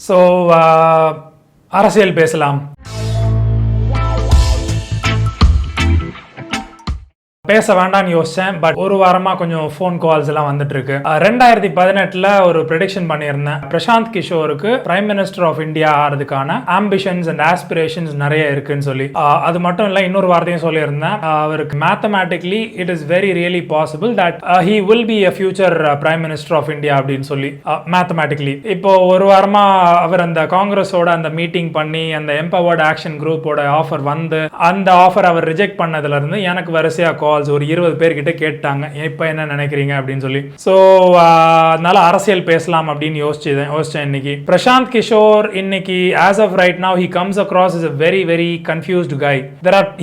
So அரசியல் பேசலாம். பேச வேண்டாம்னு யோசிச்சேன், பட் ஒரு வாரமா கொஞ்சம் ஃபோன் கால்ஸ் எல்லாம் வந்துட்டு இருக்கு. 2018 ஒரு ப்ரெடிக்ஷன் பண்ணியிருந்தேன், பிரசாந்த் கிஷோருக்கு பிரைம் மினிஸ்டர் ஆஃப் இந்தியா ஆகிறதுக்கான ஆம்பிஷன்ஸ் அண்ட் ஆஸ்பிரேஷன்ஸ் நிறைய இருக்குன்னு சொல்லி. அது மட்டும் இல்லை, இன்னொரு வார்த்தையும் சொல்லியிருந்தேன், அவருக்கு mathematically it is very really possible that he will be a future prime minister of India அப்படின்னு சொல்லி மேத்தமேட்டிக்லி. இப்போ ஒரு வாரமா அவர் அந்த காங்கிரஸோட அந்த மீட்டிங் பண்ணி அந்த எம்பவர்ட் ஆக்ஷன் குரூப்போட ஆஃபர் வந்து அந்த ஆஃபர் அவர் ரிஜெக்ட் பண்ணதுல இருந்து எனக்கு வரிசையா ஒரு 20 பேர்கிட்ட கேட்டாங்க, இப்ப என்ன நினைக்கிறீங்க அப்படின்னு சொல்லி. சோ அதனால அரசியல் பேசலாம் அப்படின்னு யோசிச்சேன் இன்னைக்கு. பிரசாந்த் கிஷோர் இன்னைக்கு as of right now he comes across as a very very confused guy.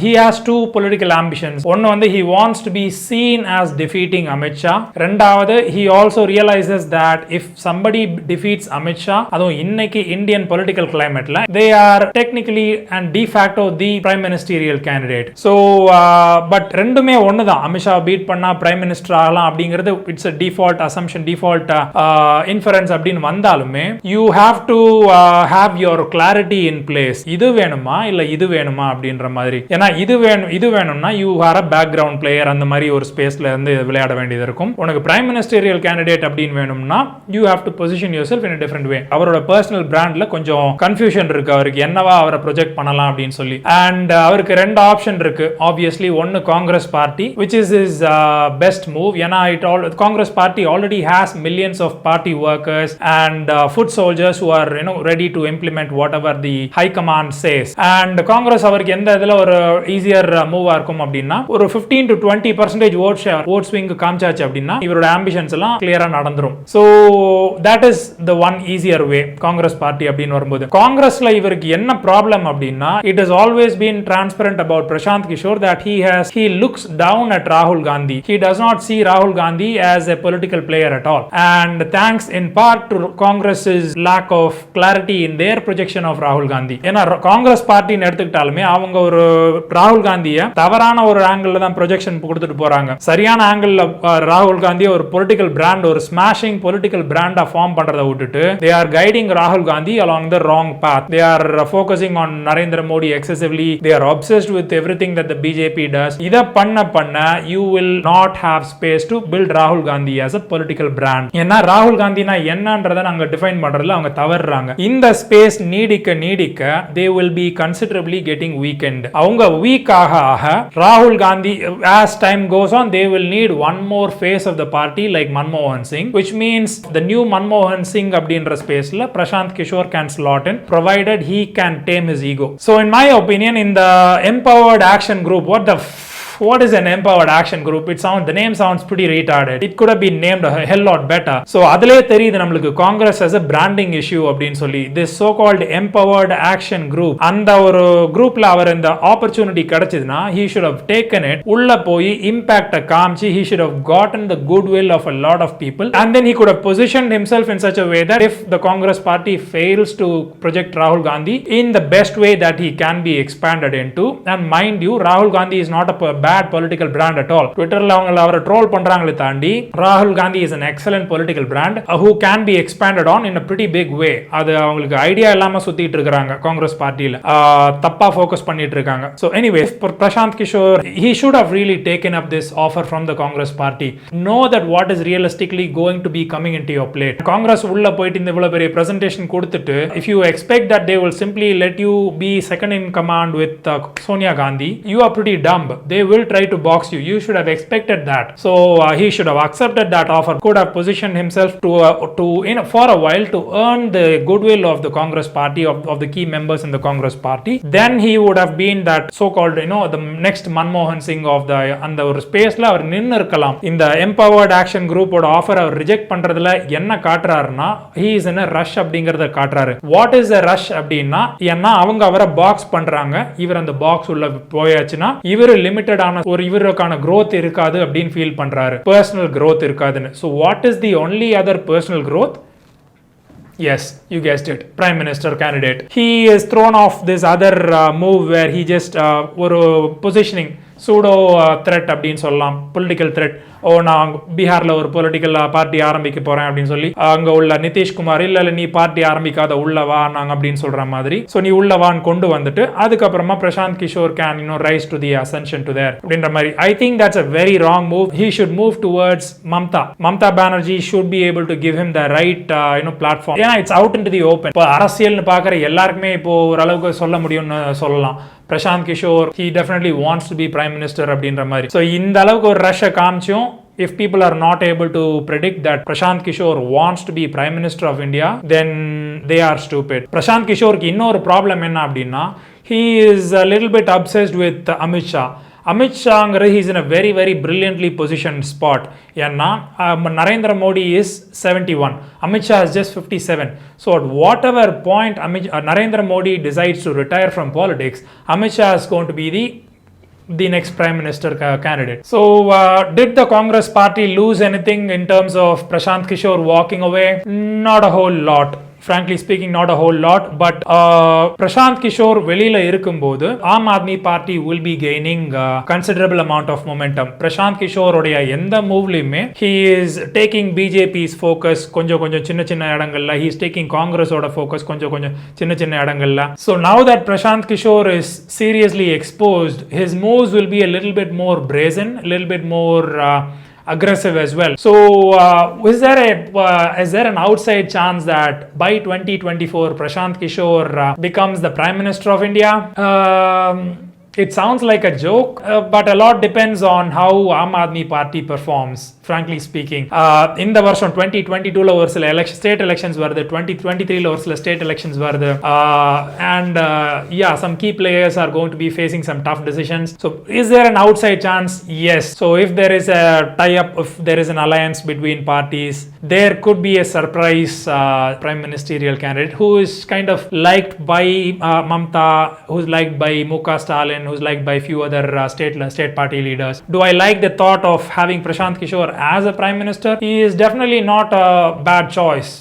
He has two political ambitions. ஒன்னு வந்து he wants to be seen as defeating Amit Shah. ரெண்டாவது he also realizes that if somebody defeats Amit Shah, அதுவும் இன்னைக்கு Indian political கிளைமேட்ல they are technically and de facto the prime ministerial candidate. So but ரெண்டுமே ஒண்ணுதான், Amit Shah beat பண்ணா prime minister ஆகலாம் அப்படிங்கிறது it's a default assumption, default inference அப்படின்னு வந்தாலுமே you have to have your clarity in place. இது வேணுமா இல்ல இது வேணுமா அப்படின்ற மாதிரி. ஏன்னா இது வேணும்னா you are a background player, அந்த மாதிரி ஒரு ஸ்பேஸ்ல இருந்து விளையாட வேண்டியது இருக்கும். உனக்கு பிரைம் மினிஸ்டரியல் கேண்டிடேட் அப்படின்னு வேணும்னா you have to position yourself in a different way. அவரோட பர்சனல் பிராண்ட்ல கொஞ்சம் கன்ஃபியூஷன் இருக்கு, அவருக்கு என்னவா அவரை ப்ரொஜெக்ட் பண்ணலாம் அப்படின்னு சொல்லி. அண்ட் அவருக்கு ரெண்டு ஆப்ஷன் இருக்கு ஆப்வியஸ்லி. ஒன்னு Congress party, which is his best move. Congress party already has millions of party workers and foot soldiers who are ready to implement whatever the high command says. And Congress அவருக்கு எந்த இதுல ஒரு easier மூவா இருக்கும் அப்படின்னா, ஒரு 15 to 20% vote swing காமிச்சாச்சு அப்படின்னா இவரோட ambitions எல்லாம் கிளியரா நடந்துரும். So that is the one easier way. Congress party அப்படின்னு வரும்போது காங்கிரஸ்ல இவருக்கு என்ன ப்ராப்ளம் அப்படின்னா, it has always been transparent about Prashant Kishor that he looks down at Rahul Gandhi. He does not see Rahul Gandhi as a political player at all. And thanks in part to Congress's lack of clarity in their projection of Rahul Gandhi. ஏன்னா Congress party எடுத்துக்கிட்டாலுமே அவங்க ஒரு ராகுல் காந்தியை தவறான ஒரு angle தான் projection கொடுத்துட்டு போறாங்க. சரியான ஆங்கிள் ராகுல் காந்தியை ஒரு பொலிட்டிக்கல் பிராண்ட், ஒரு ஸ்மாஷிங் பொலிட்டிக்கல் பிராண்டா ஃபார்ம் பண்றதை விட்டுட்டு they are guiding Rahul Gandhi along the wrong path. They are focusing on Narendra Modi excessively. They are obsessed with everything that the BJP does. இத பண்ண you will not have space to build Rahul Gandhi as a political brand. ஏன்னா ராகுல் காந்தினா என்னன்றதை நாங்க define பண்றதுல அவங்க தவறுறாங்க. இந்த space நீடிக்க they will be considerably getting weakened. அவங்க வீக் ஆக ராகுல் Gandhi as time goes on they will need one more face of the party like Manmohan Singh, which means the new Manmohan Singh அப்படின்ற ஸ்பேஸ்ல Prashanth Kishore can slot in provided he can tame his ego. So in my opinion, in the empowered action group, what is an empowered action group? The name sounds pretty retarded. It could have been named a hell lot better. So adile theriyudhu namakku Congress as a branding issue அப்படினு சொல்லி this so called empowered action group அந்த ஒரு groupல அவர் இந்த opportunity கிடைச்சதுனா he should have taken it, உள்ள போய் impact காமிச்சி he should have gotten the goodwill of a lot of people, and then he could have positioned himself in such a way that if the Congress party fails to project Rahul Gandhi in the best way that he can be expanded into, and mind you Rahul Gandhi is not a bad political brand at all. ட்விட்டர்ல அவரை troll பண்றாங்களே தாண்டி ராகுல் Gandhi is an excellent political brand who can be expanded on in a pretty big way. அது அவங்களுக்கு idea இல்லாம சுத்திட்டு இருக்காங்க காங்கிரஸ் பார்ட்டில, தப்பா ஃபோக்கஸ் பண்ணிட்டு இருக்காங்க. So anyway, for Prashant Kishor, he should have really taken up this offer from the Congress party. Know that what is realistically going to be coming into your plate. Congress உள்ள போயிட்டு இந்த இவ்வளவு பெரிய பிரசன்டேஷன் கொடுத்துட்டு if you expect that they will simply let you be second in command with Sonia Gandhi, you are pretty dumb. They will try to box you. You should have expected that. So he should have accepted that offer, could have positioned himself for a while to earn the goodwill of the Congress party, of the key members in the Congress party. Then he would have been that so called the next Manmohan Singh of the அந்த ஒரு ஸ்பேஸ்ல அவர் நின்னு இருக்கலாம். இந்த empowered action group ஓட offer அவர் reject பண்றதுல என்ன காட்டுறாருன்னா he is in a rush அப்படிங்கறத காட்டுறாரு. What is a rush அப்படின்னா, ஏன்னா அவங்க அவரை பாக்ஸ் பண்றாங்க, இவர் அந்த பாக்ஸ் உள்ள போயாச்சுன்னா இவர் லிமிட்டட் ஆன ஒரு இவருக்கான growth இருக்காது அப்படின்னு ஃபீல் பண்றாரு, personal growth இருக்காதுன்னு. So what is the only other personal growth? Yes, you guessed it, prime minister candidate. He is thrown off this other move where he just ஒரு positioning pseudo threat அப்படின்னு சொல்லலாம், political threat ஓ நான் பீகார்ல ஒரு political party ஆரம்பிக்க போறேன் அப்படின்னு சொல்லி அங்க உள்ள நிதிஷ்குமார் இல்ல நீ பார்ட்டி ஆரம்பிக்காத உள்ள வா நாங்க அப்படின்னு சொல்ற மாதிரி சோ நீ உள்ள வான்னு கொண்டு வந்துட்டு அதுக்கப்புறமா Prashant Kishor can rise to the ascension to there அப்படின்ற மாதிரி. I think that's a very wrong move. He should move towards Mamta Banerjee should be able to give him the right platform. ஏன்னா it's out into the open. இப்போ அரசியல்னு பார்க்குற எல்லாருக்குமே இப்போ ஓரளவுக்கு சொல்ல முடியும்னு சொல்லலாம். Prashanth Kishore he definitely wants to be prime minister அப்படின்ற மாதிரி. ஸோ இந்த அளவுக்கு ஒரு ரஷ்ஷை காமிச்சும் if people are not able to predict that Prashant Kishor wants to be Prime Minister of India, then they are stupid. Prashant Kishorக்கு இன்னொரு ப்ராப்ளம் என்ன அப்படின்னா he is a little bit obsessed with Amit Shah. Amit Shah he's in a very very brilliantly positioned spot. ஏன்னா Narendra Modi is 71, Amit Shah is just 57. So at whatever point Narendra Modi decides to retire from politics, Amit Shah is going to be the next prime minister candidate. So did the Congress party lose anything in terms of Prashant Kishor walking away? Not a whole lot. Frankly speaking, not a whole lot. But Prashant Kishor வெளியில இருக்கும்போது Aam Aadmi party will be gaining considerable amount of momentum. Prashant Kishor உடைய எந்த மூவ்லயுமே he is taking BJP's focus கொஞ்சம் சின்ன இடங்கள்ல, he is taking Congress ஓட focus கொஞ்சம் சின்ன இடங்கள்ல. So now that Prashant Kishor is seriously exposed, his moves will be a little bit more brazen, a little bit more aggressive as well. So is there an outside chance that by 2024 Prashant Kishor becomes the Prime Minister of India? It sounds like a joke, but a lot depends on how Aam Aadmi Party performs, frankly speaking. இந்த வருஷம் 2022ல ஒரு சில state elections வருது, 2023ல ஒரு சில state elections வருது, and some key players are going to be facing some tough decisions. So is there an outside chance? Yes. So if there is a tie-up, if there is an alliance between parties, there could be a surprise prime ministerial candidate who is kind of liked by Mamta, who's liked by Muka Stalin, who's liked by few other state party leaders. Do I like the thought of having Prashant Kishor as a prime minister? He is definitely not a bad choice.